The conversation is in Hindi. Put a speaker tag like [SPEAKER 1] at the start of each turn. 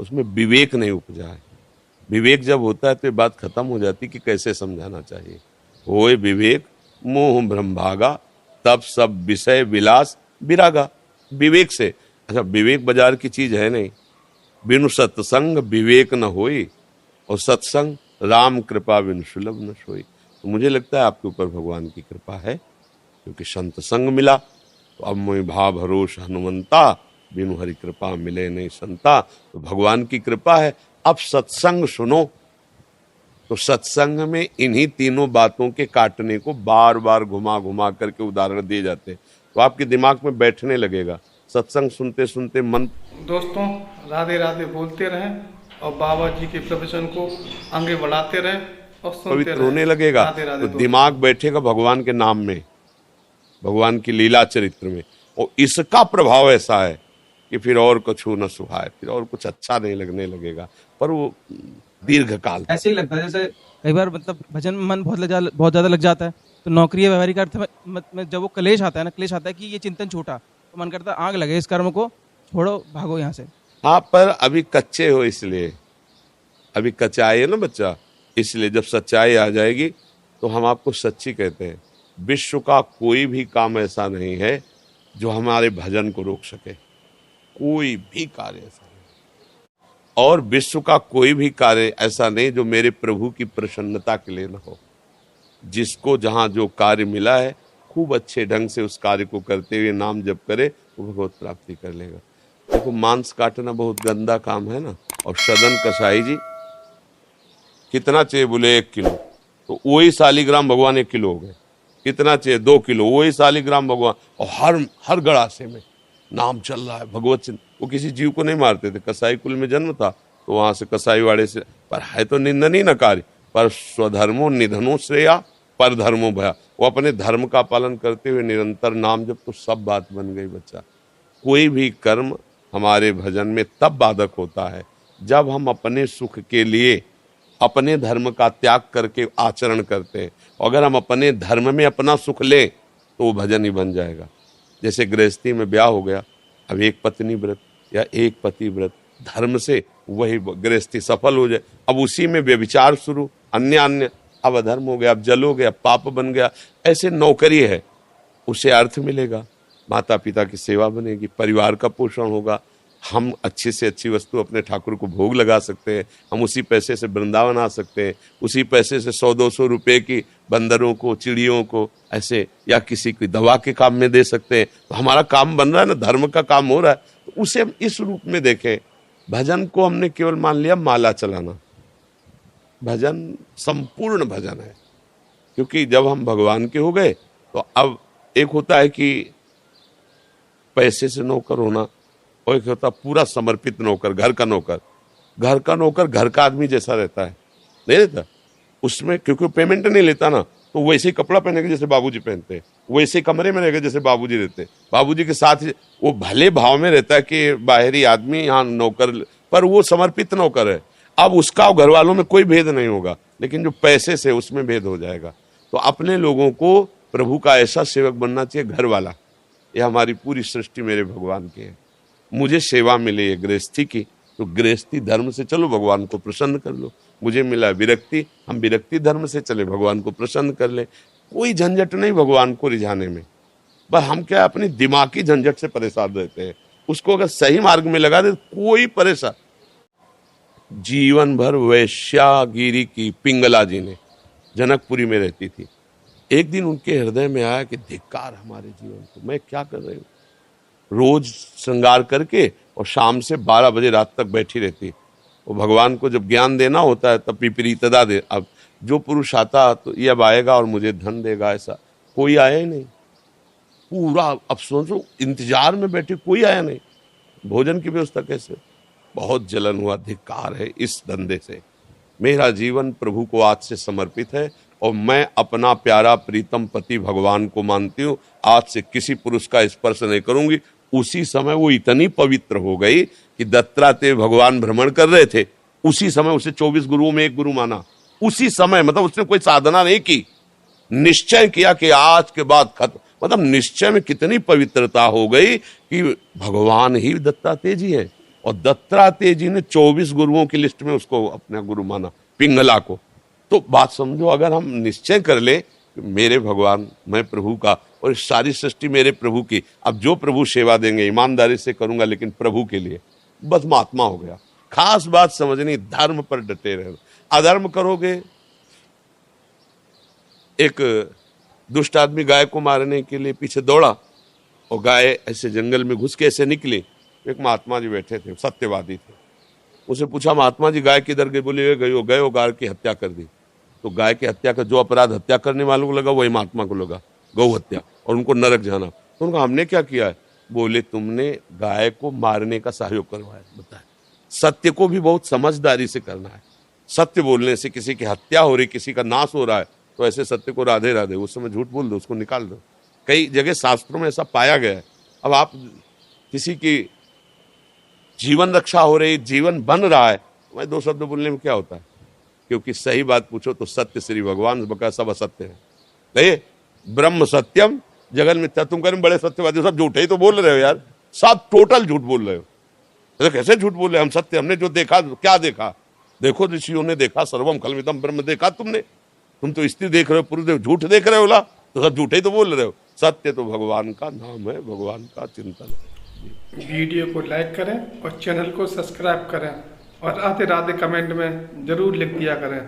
[SPEAKER 1] उसमें विवेक नहीं उपजा है। विवेक जब होता है तो ये बात खत्म हो जाती कि कैसे समझाना चाहिए। होए विवेक मोह भ्रम भागा, तब सब विषय विलास विरागा। विवेक से, अच्छा विवेक बाजार की चीज है नहीं। बिनु सत्संग विवेक न होई, और सत्संग राम कृपा बिनु सुलभ न सोई। तो मुझे लगता है आपके ऊपर भगवान की कृपा है, क्योंकि संत संग मिला। तो अब मोहि भाव भरोस हनुमंता, बिनु हरि कृपा मिले नहीं संता। तो भगवान की कृपा है। अब सत्संग सुनो, तो सत्संग में इन्हीं तीनों बातों के काटने को बार बार घुमा घुमा करके उदाहरण दिए जाते हैं, तो आपके दिमाग में बैठने लगेगा। सत्संग सुनते सुनते मन।
[SPEAKER 2] दोस्तों, राधे राधे बोलते रहें और बाबा जी के प्रवचन को आगे बढ़ाते रहें और सुनते
[SPEAKER 1] पवित्र
[SPEAKER 2] रहें।
[SPEAKER 1] होने लगेगा।
[SPEAKER 2] राधे राधे
[SPEAKER 1] तो दिमाग बैठेगा भगवान के नाम में, भगवान की लीला चरित्र में, और इसका प्रभाव ऐसा है कि फिर और कुछ न सुहाए, फिर और कुछ अच्छा नहीं लगने लगेगा। पर वो दीर्घ काल
[SPEAKER 3] ऐसे ही लगता है जैसे कई बार मतलब भजन में मन बहुत ज्यादा लग जाता है, तो नौकरी या व्यवहारिक अर्थ में जब वो क्लेश आता है ना, क्लेश आता है कि ये चिंतन छोटा, तो मन करता है आग लगे इस कर्म को, छोड़ो भागो यहाँ से।
[SPEAKER 1] हाँ, पर अभी कच्चे हो, इसलिए अभी कच्चाई है ना बच्चा, इसलिए जब सच्चाई आ जाएगी तो हम आपको सच्ची कहते हैं। विश्व का कोई भी काम ऐसा नहीं है जो हमारे भजन को रोक सके, कोई भी कार्य ऐसा नहीं। और विश्व का कोई भी कार्य ऐसा नहीं जो मेरे प्रभु की प्रसन्नता के लिए न हो। जिसको जहाँ जो कार्य मिला है, खूब अच्छे ढंग से उस कार्य को करते हुए नाम जप करे, वो भगवत प्राप्ति कर लेगा। देखो, मांस काटना बहुत गंदा काम है ना, और सदन कसाई जी कितना चाहिए, बोले 1 किलो, तो वही शालिग्राम भगवान 1 किलो हो गए। कितना चाहिए, 2 किलो, वही शालिग्राम भगवान। और हर गड़ासे में नाम चल रहा है, भगवत चिंतन। वो किसी जीव को नहीं मारते थे, कसाई कुल में जन्म था तो वहां से कसाई वाड़े से, पर है तो निंदनीय न कार्य, पर स्वधर्मो निधनो श्रेया पर धर्मो भया। वो अपने धर्म का पालन करते हुए निरंतर नाम जब, तो सब बात बन गई बच्चा। कोई भी कर्म हमारे भजन में तब बाधक होता है जब हम अपने सुख के लिए अपने धर्म का त्याग करके आचरण करते हैं। अगर हम अपने धर्म में अपना सुख लें तो वो भजन ही बन जाएगा। जैसे गृहस्थी में ब्याह हो गया, अब एक पत्नी व्रत या एक पति व्रत, धर्म से वही गृहस्थी सफल हो जाए। अब उसी में व्यभिचार शुरू, अन्य अब अधर्म हो गया, अब जल हो गया, पाप बन गया। ऐसे नौकरी है, उसे अर्थ मिलेगा, माता पिता की सेवा बनेगी, परिवार का पोषण होगा, हम अच्छी से अच्छी वस्तु अपने ठाकुर को भोग लगा सकते हैं, हम उसी पैसे से वृंदावन आ सकते हैं, उसी पैसे से 100-200 रुपए की बंदरों को, चिड़ियों को ऐसे, या किसी की दवा के काम में दे सकते हैं। तो हमारा काम बन रहा है ना, धर्म का काम हो रहा है। तो उसे हम इस रूप में देखें। भजन को हमने केवल मान लिया माला चलाना, भजन संपूर्ण भजन है। क्योंकि जब हम भगवान के हो गए तो अब एक होता है कि पैसे से नौकर होना, और एक होता पूरा समर्पित नौकर, घर का नौकर। घर का नौकर घर का आदमी जैसा रहता है, नहीं रहता उसमें, क्योंकि पेमेंट नहीं लेता ना, तो वैसे ही कपड़ा पहनेगा जैसे बाबूजी पहनते हैं, वैसे ही कमरे में रहेगा जैसे बाबूजी रहते हैं। बाबूजी के साथ वो भले भाव में रहता है कि बाहरी आदमी यहाँ नौकर, पर वो समर्पित नौकर है। अब उसका घर वालों में कोई भेद नहीं होगा, लेकिन जो पैसे से उसमें भेद हो जाएगा। तो अपने लोगों को प्रभु का ऐसा सेवक बनना चाहिए, घर वाला। ये हमारी पूरी सृष्टि मेरे भगवान की है, मुझे सेवा मिली है गृहस्थी की, तो गृहस्थी धर्म से चलो, भगवान को प्रसन्न कर लो। मुझे मिला विरक्ति, हम विरक्ति धर्म से चले, भगवान को प्रसन्न कर ले। कोई झंझट नहीं भगवान को रिझाने में, बस हम क्या अपनी दिमागी झंझट से परेशान रहते हैं। उसको अगर सही मार्ग में लगा दे कोई परेशान। जीवन भर वैश्यागिरी की पिंगला जी ने, जनकपुरी में रहती थी, एक दिन उनके हृदय में आया कि धिक्कार हमारे जीवन को, मैं क्या कर रही हूँ। रोज श्रृंगार करके और शाम से 12 बजे रात तक बैठी रहती। वो भगवान को जब ज्ञान देना होता है तब विपरीतता दे। अब जो पुरुष आता तो ये अब आएगा और मुझे धन देगा, ऐसा कोई आया ही नहीं। पूरा अब सोचो इंतजार में बैठे, कोई आया नहीं। भोजन की व्यवस्था कैसे। बहुत जलन हुआ, धिक्कार है इस धंधे से। मेरा जीवन प्रभु को आज से समर्पित है और मैं अपना प्यारा प्रीतम पति भगवान को मानती हूँ। आज से किसी पुरुष का स्पर्श नहीं करूंगी। उसी समय वो इतनी पवित्र हो गई कि दत्तात्रेय भगवान भ्रमण कर रहे थे, उसी समय उसे 24 गुरुओं में एक गुरु माना। उसी समय, मतलब उसने कोई साधना नहीं की, निश्चय किया कि आज के बाद खत्म। मतलब निश्चय में कितनी पवित्रता हो गई कि भगवान ही दत्तात्रेय जी है। और दत्तात्रेय जी ने 24 गुरुओं की लिस्ट में उसको अपना गुरु माना, पिंगला को। तो बात समझो, अगर हम निश्चय कर ले कि मेरे भगवान, मैं प्रभु का और इस सारी सृष्टि मेरे प्रभु की, अब जो प्रभु सेवा देंगे ईमानदारी से करूंगा लेकिन प्रभु के लिए, बस महात्मा हो गया। खास बात समझनी, धर्म पर डटे रहना। अधर्म करोगे, एक दुष्ट आदमी गाय को मारने के लिए पीछे दौड़ा और गाय ऐसे जंगल में घुस के ऐसे निकली। एक महात्मा जी बैठे थे, सत्यवादी थे। उसे पूछा, महात्मा जी गाय किधर गई? बोले गई हो, गाय की हत्या कर दी। तो गाय की हत्या का जो अपराध हत्या करने वालों को लगा वही महात्मा को लगा, गौ हत्या, और उनको नरक जाना। तो उनका हमने क्या किया है? बोले तुमने गाय को मारने का सहयोग करवाया। बताए, सत्य को भी बहुत समझदारी से करना है। सत्य बोलने से किसी की हत्या हो रही, किसी का नाश हो रहा है, तो ऐसे सत्य को राधे राधे, उस समय झूठ बोल दो, उसको निकाल दो। कई जगह शास्त्रों में ऐसा पाया गया है। अब आप किसी की जीवन रक्षा हो रही, जीवन बन रहा है, मैं 2 शब्द बोलने में क्या होता है? क्योंकि सही बात पूछो तो सत्य श्री भगवान बका सब असत्य है। नहीं, ब्रह्म सत्यम जगन मिथ्या। तुम करें बड़े सत्यवादी, सब झूठे ही तो बोल रहे हो यार, सब टोटल झूठ बोल रहे हो। तो कैसे झूठ बोल रहे? हम सत्य, हमने जो देखा, क्या देखा? देखो ऋषियों ने देखा, सर्वम खलविदम ब्रह्म देखा तुमने। तुम तो स्त्री देख रहे हो, पुरुष झूठ देख रहे हो ला, तो सब झूठे ही तो बोल रहे हो। सत्य तो भगवान का नाम है, भगवान का चिंतन है।
[SPEAKER 2] वीडियो को लाइक करें और चैनल को सब्सक्राइब करें और राधे राधे कमेंट में जरूर लिख दिया करें।